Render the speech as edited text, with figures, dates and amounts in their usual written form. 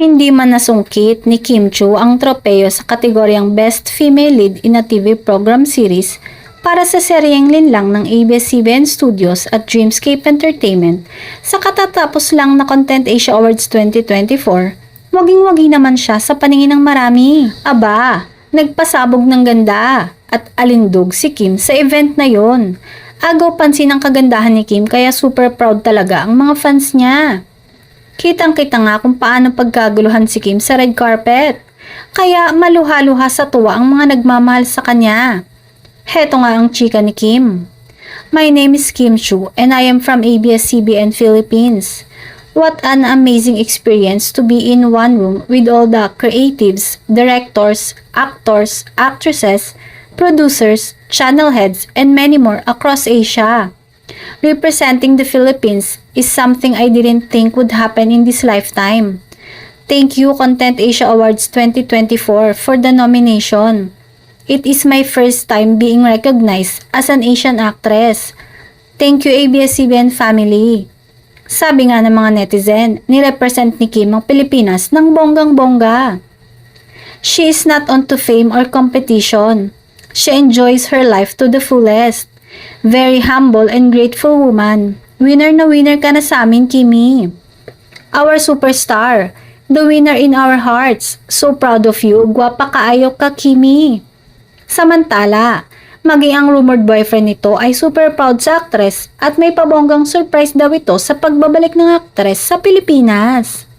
Hindi man nasungkit ni Kim Chu ang tropeyo sa kategoryang Best Female Lead in a TV Program Series para sa seryeng linlang ng ABS-CBN Studios at Dreamscape Entertainment sa katatapos lang na Content Asia Awards 2024, waging-wagi naman siya sa paningin ng marami. Aba, nagpasabog ng ganda at alindog si Kim sa event na yon. Agaw pansin ang kagandahan ni Kim kaya super proud talaga ang mga fans niya. Kitang-kita nga kung paano pagkaguluhan si Kim sa red carpet. Kaya maluha-luha sa tuwa ang mga nagmamahal sa kanya. Heto nga ang chika ni Kim. My name is Kim Chu and I am from ABS-CBN Philippines. What an amazing experience to be in one room with all the creatives, directors, actors, actresses, producers, channel heads, and many more across Asia. Representing the Philippines is something I didn't think would happen in this lifetime. Thank you Content Asia Awards 2024 for the nomination. It is my first time being recognized as an Asian actress. Thank you ABS-CBN family. Sabi nga ng mga netizen, ni-represent ni Kim ang Pilipinas ng bonggang-bongga. She is not onto fame or competition. She enjoys her life to the fullest. Very humble and grateful woman. Winner na winner ka na sa amin, Kimi. Our superstar. The winner in our hearts. So proud of you. Gwapa kaayo ka, Kimi. Samantala, maging ang rumored boyfriend nito ay super proud sa aktres at may pabonggang surprise daw ito sa pagbabalik ng aktres sa Pilipinas.